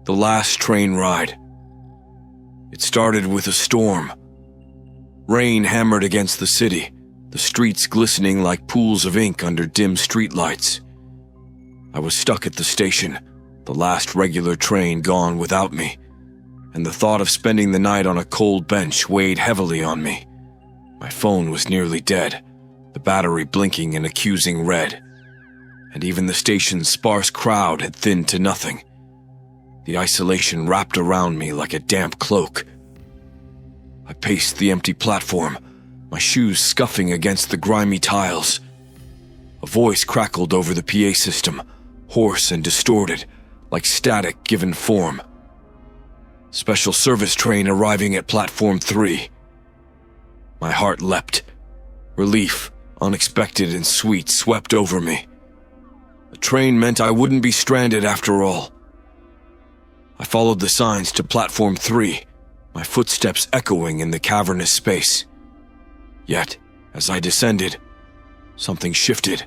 The last train ride. It started with a storm. Rain hammered against the city, the streets glistening like pools of ink under dim streetlights. I was stuck at the station, the last regular train gone without me, and the thought of spending the night on a cold bench weighed heavily on me. My phone was nearly dead, the battery blinking in accusing red, and even the station's sparse crowd had thinned to nothing. The isolation wrapped around me like a damp cloak. I paced the empty platform, my shoes scuffing against the grimy tiles. A voice crackled over the PA system, hoarse and distorted, like static given form. Special service train arriving at platform 3. My heart leapt. Relief, unexpected and sweet, swept over me. The train meant I wouldn't be stranded after all. I followed the signs to platform 3, my footsteps echoing in the cavernous space. Yet, as I descended, something shifted.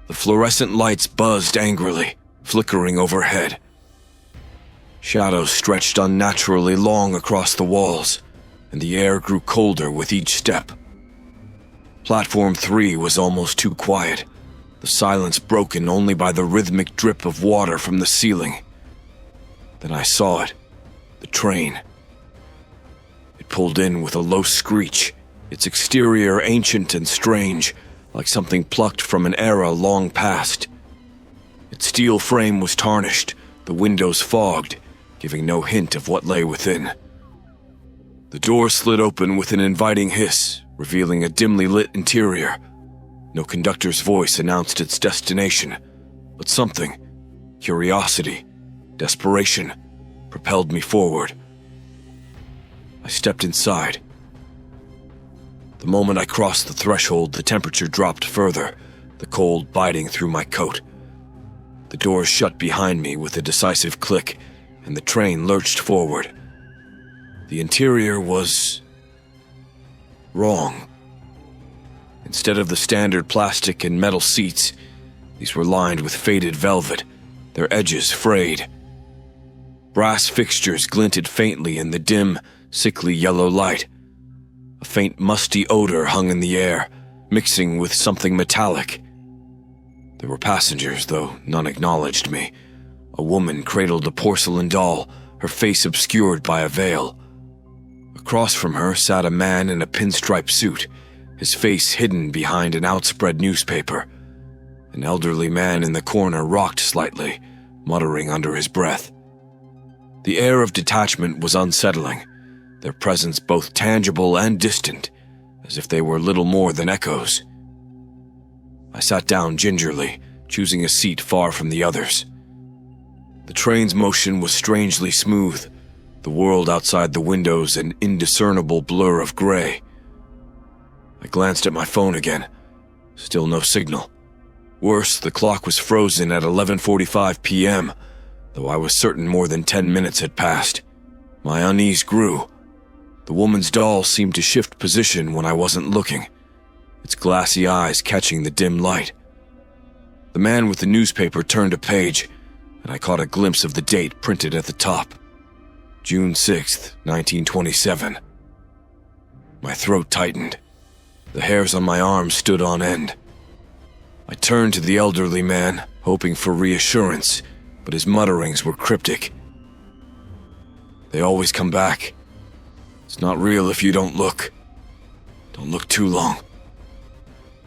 The fluorescent lights buzzed angrily, flickering overhead. Shadows stretched unnaturally long across the walls, and the air grew colder with each step. Platform 3 was almost too quiet, the silence broken only by the rhythmic drip of water from the ceiling. Then I saw it, the train. It pulled in with a low screech, its exterior ancient and strange, like something plucked from an era long past. Its steel frame was tarnished, the windows fogged, giving no hint of what lay within. The door slid open with an inviting hiss, revealing a dimly lit interior. No conductor's voice announced its destination, but something, curiosity, desperation, propelled me forward. I stepped inside. The moment I crossed the threshold, the temperature dropped further, the cold biting through my coat. The doors shut behind me with a decisive click, and the train lurched forward. The interior was wrong. Instead of the standard plastic and metal seats, these were lined with faded velvet, their edges frayed. Brass fixtures glinted faintly in the dim, sickly yellow light. A faint musty odor hung in the air, mixing with something metallic. There were passengers, though none acknowledged me. A woman cradled a porcelain doll, her face obscured by a veil. Across from her sat a man in a pinstripe suit, his face hidden behind an outspread newspaper. An elderly man in the corner rocked slightly, muttering under his breath. The air of detachment was unsettling, their presence both tangible and distant, as if they were little more than echoes. I sat down gingerly, choosing a seat far from the others. The train's motion was strangely smooth, the world outside the windows an indiscernible blur of gray. I glanced at my phone again. Still no signal. Worse, the clock was frozen at 11:45 p.m., though I was certain more than 10 minutes had passed. My unease grew. The woman's doll seemed to shift position when I wasn't looking, its glassy eyes catching the dim light. The man with the newspaper turned a page, and I caught a glimpse of the date printed at the top. June 6th, 1927. My throat tightened. The hairs on my arms stood on end. I turned to the elderly man, hoping for reassurance, but his mutterings were cryptic. They always come back. It's not real if you don't look. Don't look too long.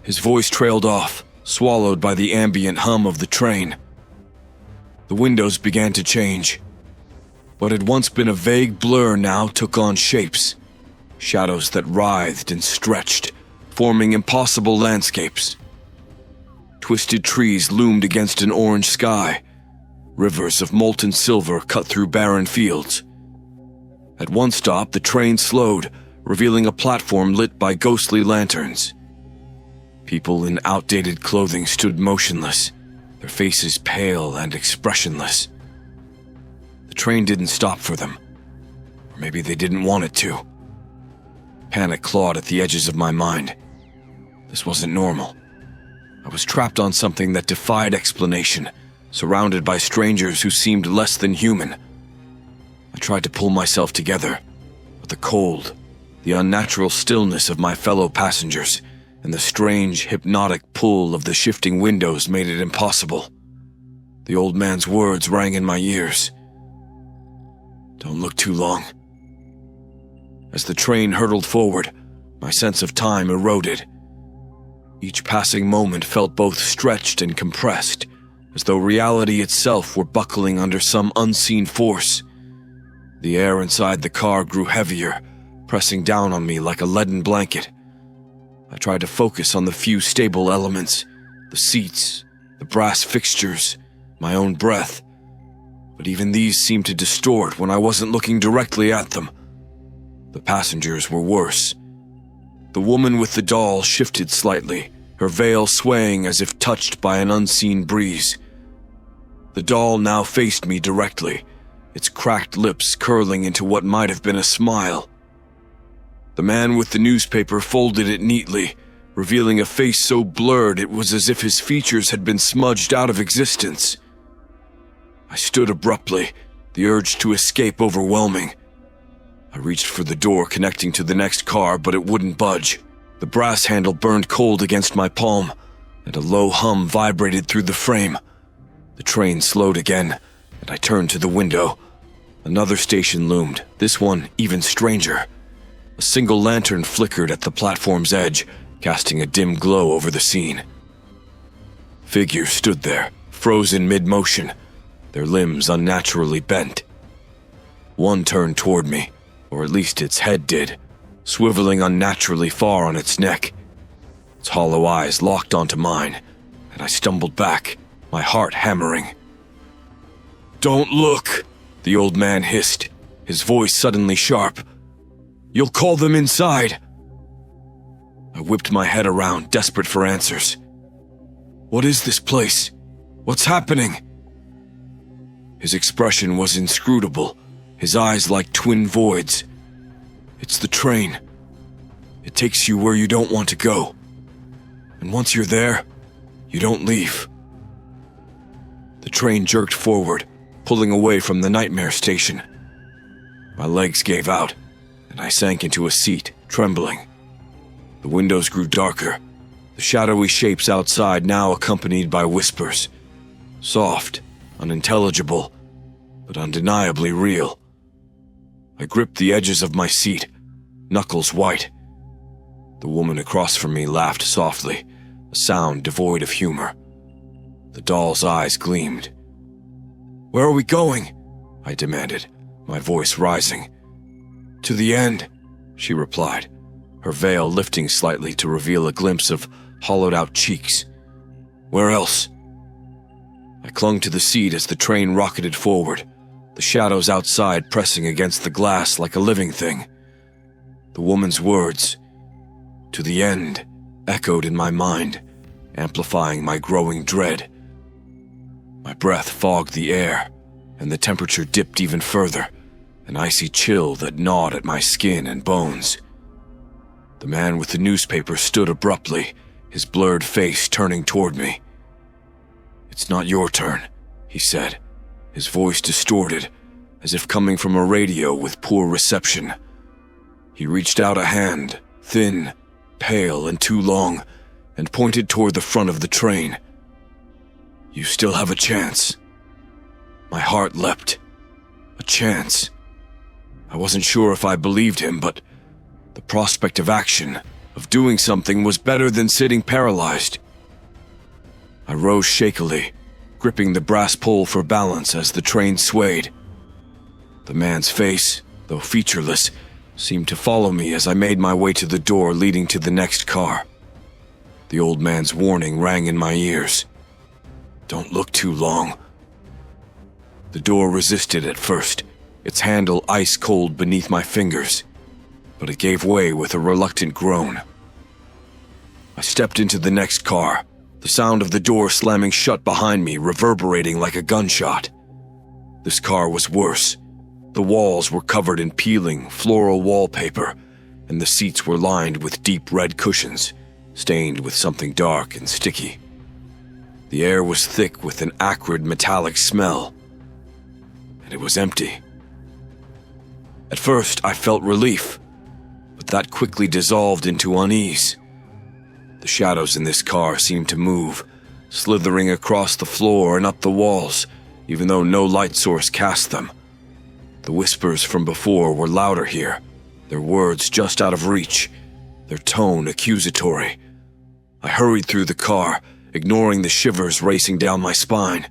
His voice trailed off, swallowed by the ambient hum of the train. The windows began to change. What had once been a vague blur now took on shapes, shadows that writhed and stretched, forming impossible landscapes. Twisted trees loomed against an orange sky. Rivers of molten silver cut through barren fields. At one stop, the train slowed, revealing a platform lit by ghostly lanterns. People in outdated clothing stood motionless, their faces pale and expressionless. The train didn't stop for them. Or maybe they didn't want it to. Panic clawed at the edges of my mind. This wasn't normal. I was trapped on something that defied explanation, surrounded by strangers who seemed less than human. I tried to pull myself together, but the cold, the unnatural stillness of my fellow passengers, and the strange, hypnotic pull of the shifting windows made it impossible. The old man's words rang in my ears. Don't look too long. As the train hurtled forward, my sense of time eroded. Each passing moment felt both stretched and compressed, as though reality itself were buckling under some unseen force. The air inside the car grew heavier, pressing down on me like a leaden blanket. I tried to focus on the few stable elements, the seats, the brass fixtures, my own breath, but even these seemed to distort when I wasn't looking directly at them. The passengers were worse. The woman with the doll shifted slightly, her veil swaying as if touched by an unseen breeze. The doll now faced me directly, its cracked lips curling into what might have been a smile. The man with the newspaper folded it neatly, revealing a face so blurred it was as if his features had been smudged out of existence. I stood abruptly, the urge to escape overwhelming. I reached for the door connecting to the next car, but it wouldn't budge. The brass handle burned cold against my palm, and a low hum vibrated through the frame. The train slowed again, and I turned to the window. Another station loomed, this one even stranger. A single lantern flickered at the platform's edge, casting a dim glow over the scene. Figures stood there, frozen mid-motion, their limbs unnaturally bent. One turned toward me, or at least its head did, swiveling unnaturally far on its neck. Its hollow eyes locked onto mine, and I stumbled back, my heart hammering. "Don't look," the old man hissed, his voice suddenly sharp. "You'll call them inside." I whipped my head around, desperate for answers. What is this place? What's happening? His expression was inscrutable, his eyes like twin voids. It's the train. It takes you where you don't want to go. And once you're there, you don't leave. The train jerked forward, pulling away from the nightmare station. My legs gave out, and I sank into a seat, trembling. The windows grew darker, the shadowy shapes outside now accompanied by whispers. Soft, unintelligible, but undeniably real. I gripped the edges of my seat, knuckles white. The woman across from me laughed softly, a sound devoid of humor. The doll's eyes gleamed. "Where are we going?" I demanded, my voice rising. "To the end," she replied, her veil lifting slightly to reveal a glimpse of hollowed-out cheeks. "Where else?" I clung to the seat as the train rocketed forward, the shadows outside pressing against the glass like a living thing. The woman's words, "To the end," echoed in my mind, amplifying my growing dread. My breath fogged the air, and the temperature dipped even further, an icy chill that gnawed at my skin and bones. The man with the newspaper stood abruptly, his blurred face turning toward me. "It's not your turn," he said, his voice distorted, as if coming from a radio with poor reception. He reached out a hand, thin, pale, and too long, and pointed toward the front of the train. "You still have a chance." My heart leapt. A chance. I wasn't sure if I believed him, but the prospect of action, of doing something, was better than sitting paralyzed. I rose shakily, gripping the brass pole for balance as the train swayed. The man's face, though featureless, seemed to follow me as I made my way to the door leading to the next car. The old man's warning rang in my ears. "Don't look too long." The door resisted at first, its handle ice-cold beneath my fingers, but it gave way with a reluctant groan. I stepped into the next car, the sound of the door slamming shut behind me reverberating like a gunshot. This car was worse. The walls were covered in peeling, floral wallpaper, and the seats were lined with deep red cushions, stained with something dark and sticky. The air was thick with an acrid metallic smell, and it was empty. At first, I felt relief, but that quickly dissolved into unease. The shadows in this car seemed to move, slithering across the floor and up the walls, even though no light source cast them. The whispers from before were louder here, their words just out of reach, their tone accusatory. I hurried through the car, ignoring the shivers racing down my spine.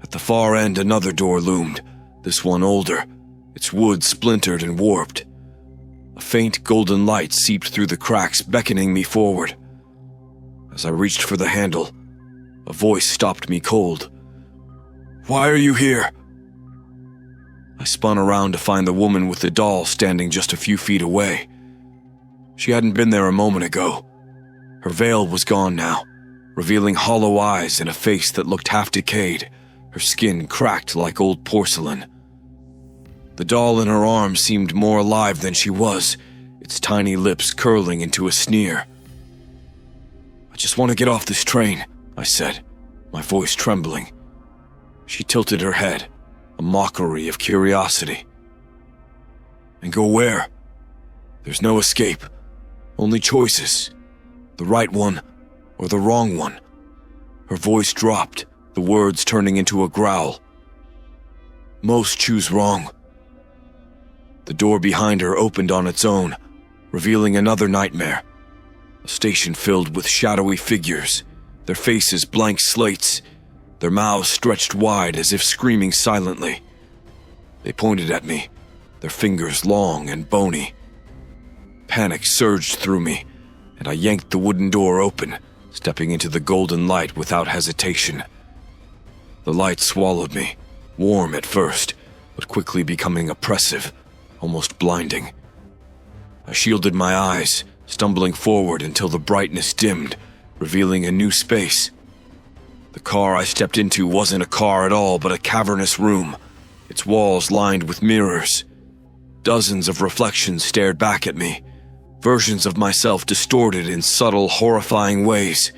At the far end, another door loomed, this one older, its wood splintered and warped. A faint golden light seeped through the cracks, beckoning me forward. As I reached for the handle, a voice stopped me cold. "Why are you here?" I spun around to find the woman with the doll standing just a few feet away. She hadn't been there a moment ago. Her veil was gone now, revealing hollow eyes and a face that looked half decayed, her skin cracked like old porcelain. The doll in her arms seemed more alive than she was, its tiny lips curling into a sneer. "I just want to get off this train," I said, my voice trembling. She tilted her head, a mockery of curiosity. "And go where? There's no escape, only choices. The right one or the wrong one." Her voice dropped, the words turning into a growl. "Most choose wrong." The door behind her opened on its own, revealing another nightmare. A station filled with shadowy figures, their faces blank slates, their mouths stretched wide as if screaming silently. They pointed at me, their fingers long and bony. Panic surged through me, and I yanked the wooden door open, stepping into the golden light without hesitation. The light swallowed me, warm at first, but quickly becoming oppressive, almost blinding. I shielded my eyes, stumbling forward until the brightness dimmed, revealing a new space. The car I stepped into wasn't a car at all, but a cavernous room, its walls lined with mirrors. Dozens of reflections stared back at me, versions of myself distorted in subtle, horrifying ways.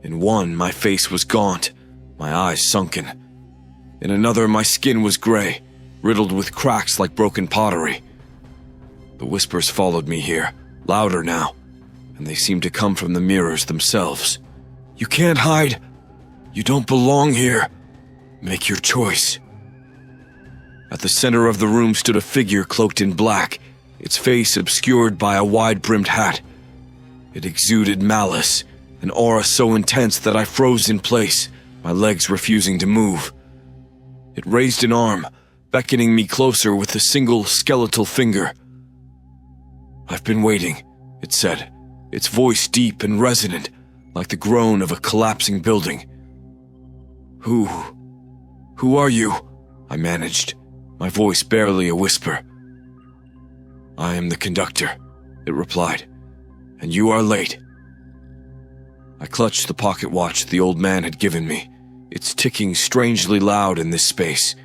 In one, my face was gaunt, my eyes sunken. In another, my skin was gray, riddled with cracks like broken pottery. The whispers followed me here, louder now, and they seemed to come from the mirrors themselves. "You can't hide. You don't belong here. Make your choice." At the center of the room stood a figure cloaked in black, its face obscured by a wide-brimmed hat. It exuded malice, an aura so intense that I froze in place, my legs refusing to move. It raised an arm, beckoning me closer with a single skeletal finger. "I've been waiting," it said, its voice deep and resonant, like the groan of a collapsing building. Who are you?" I managed, my voice barely a whisper. "I am the conductor," it replied, "and you are late." I clutched the pocket watch the old man had given me, its ticking strangely loud in this space.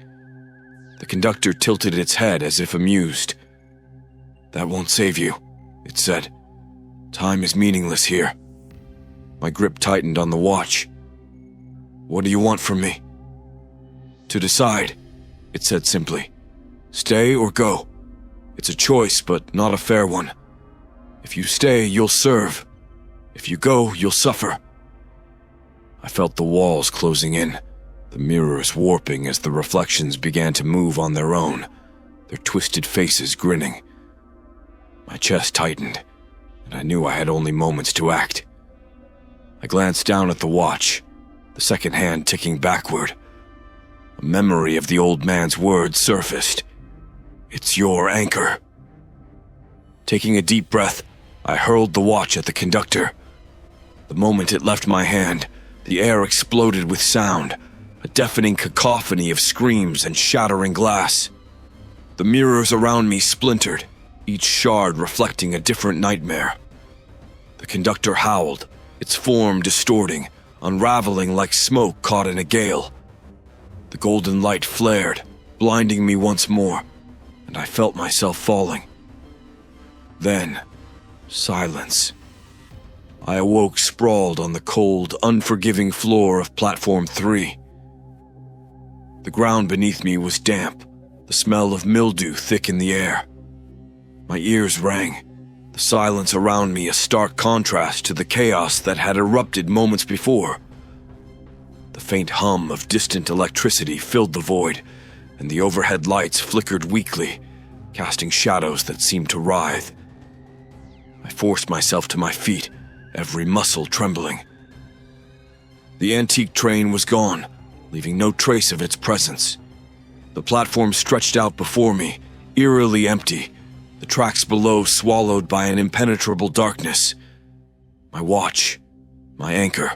The conductor tilted its head as if amused. "That won't save you," it said. "Time is meaningless here." My grip tightened on the watch. "What do you want from me?" "To decide," it said simply. "Stay or go. It's a choice, but not a fair one. If you stay, you'll serve. If you go, you'll suffer." I felt the walls closing in, the mirrors warping as the reflections began to move on their own, their twisted faces grinning. My chest tightened, and I knew I had only moments to act. I glanced down at the watch, the second hand ticking backward. A memory of the old man's words surfaced. "It's your anchor." Taking a deep breath, I hurled the watch at the conductor. The moment it left my hand, the air exploded with sound, a deafening cacophony of screams and shattering glass. The mirrors around me splintered, each shard reflecting a different nightmare. The conductor howled, its form distorting, unraveling like smoke caught in a gale. The golden light flared, blinding me once more, and I felt myself falling. Then, silence. I awoke sprawled on the cold, unforgiving floor of platform 3. The ground beneath me was damp, the smell of mildew thick in the air. My ears rang, the silence around me a stark contrast to the chaos that had erupted moments before. The faint hum of distant electricity filled the void, and the overhead lights flickered weakly, casting shadows that seemed to writhe. I forced myself to my feet, every muscle trembling. The antique train was gone, leaving no trace of its presence. The platform stretched out before me, eerily empty, the tracks below swallowed by an impenetrable darkness. My watch, my anchor,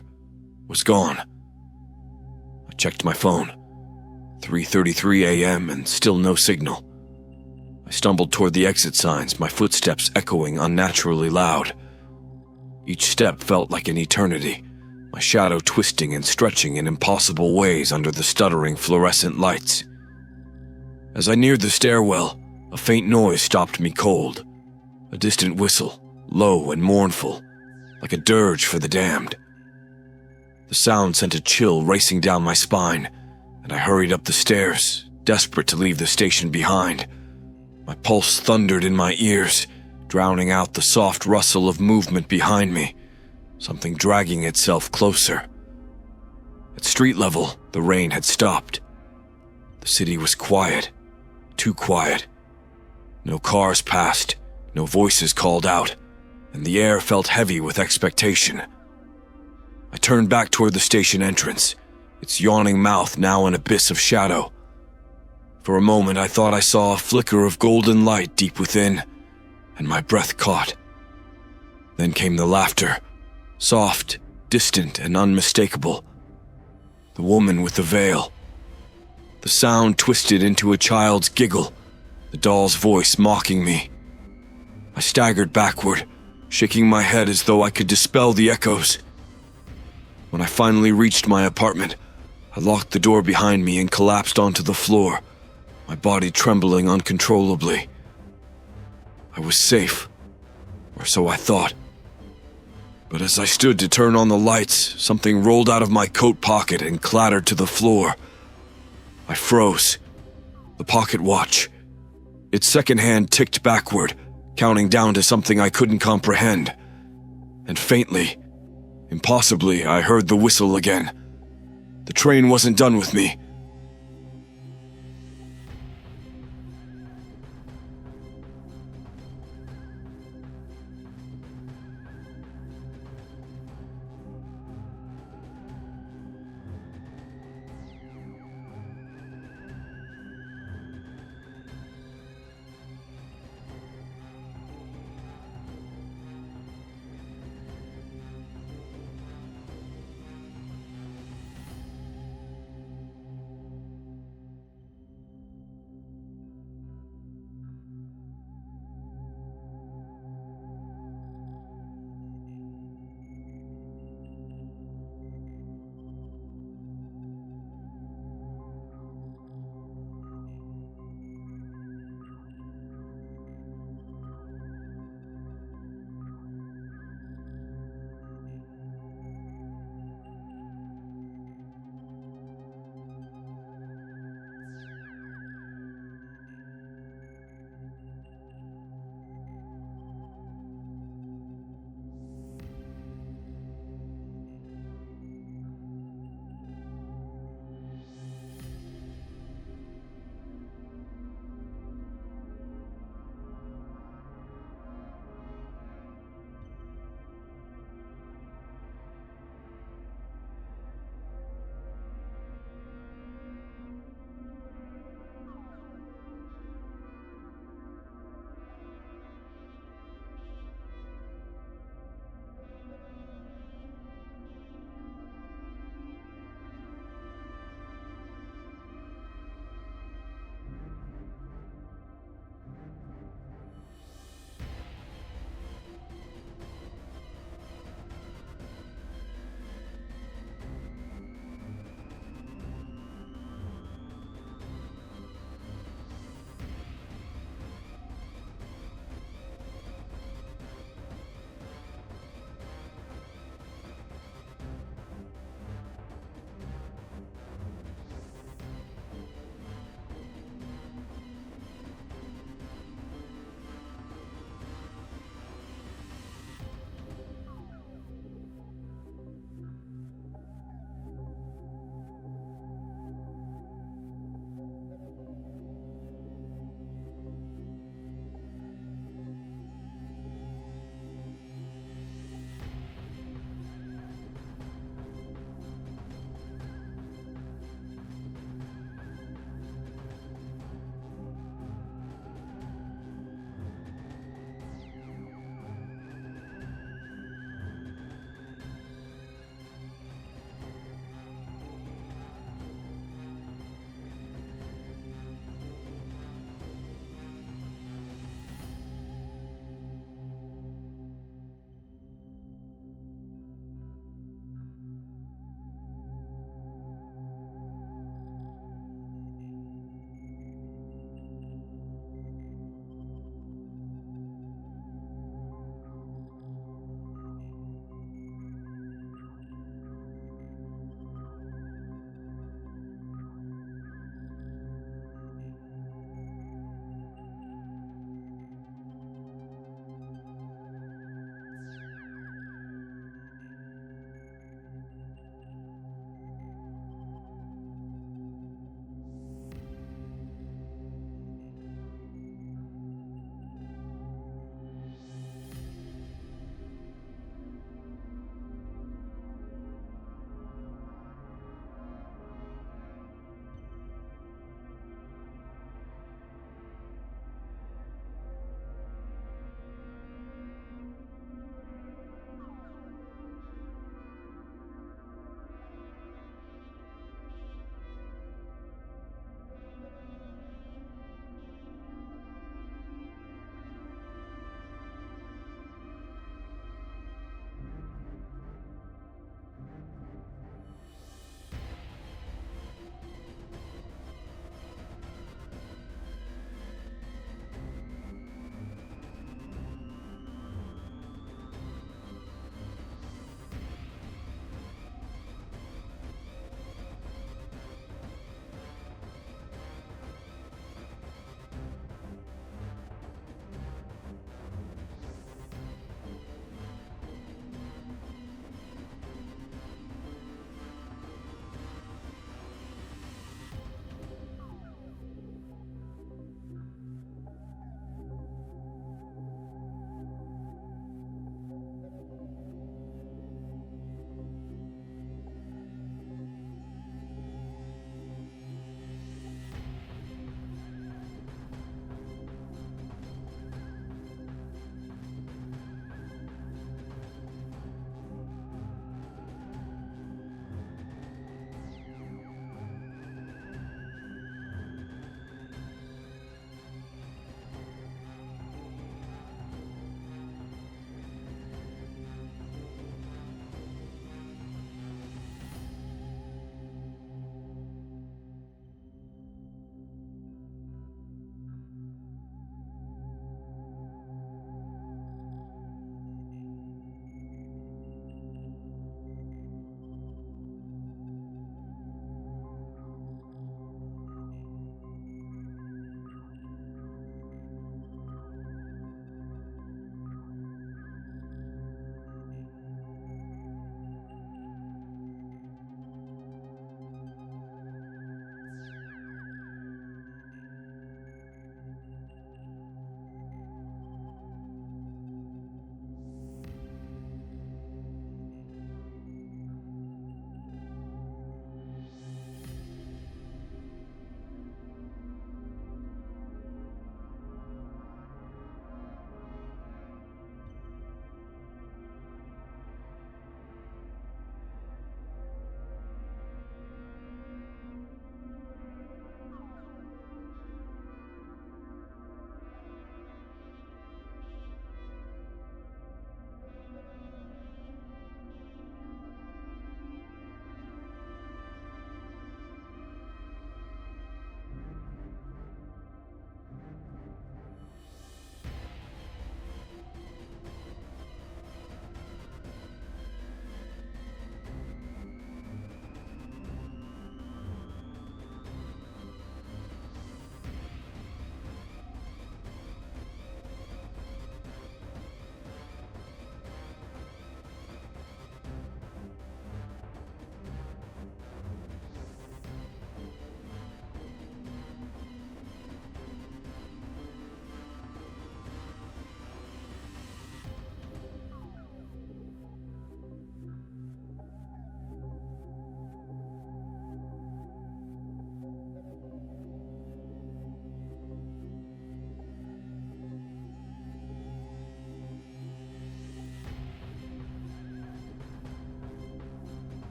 was gone. I checked my phone. 3:33 a.m. and still no signal. I stumbled toward the exit signs, my footsteps echoing unnaturally loud. Each step felt like an eternity, my shadow twisting and stretching in impossible ways under the stuttering fluorescent lights. As I neared the stairwell, a faint noise stopped me cold. A distant whistle, low and mournful, like a dirge for the damned. The sound sent a chill racing down my spine, and I hurried up the stairs, desperate to leave the station behind. My pulse thundered in my ears, drowning out the soft rustle of movement behind me, something dragging itself closer. At street level, the rain had stopped. The city was quiet, too quiet. No cars passed, no voices called out, and the air felt heavy with expectation. I turned back toward the station entrance, its yawning mouth now an abyss of shadow. For a moment I thought I saw a flicker of golden light deep within, and my breath caught. Then came the laughter, soft, distant, and unmistakable. The woman with the veil. The sound twisted into a child's giggle, the doll's voice mocking me. I staggered backward, shaking my head as though I could dispel the echoes. When I finally reached my apartment, I locked the door behind me and collapsed onto the floor, my body trembling uncontrollably. I was safe, or so I thought. But as I stood to turn on the lights, something rolled out of my coat pocket and clattered to the floor. I froze. The pocket watch. Its second hand ticked backward, counting down to something I couldn't comprehend. And faintly, impossibly, I heard the whistle again. The train wasn't done with me.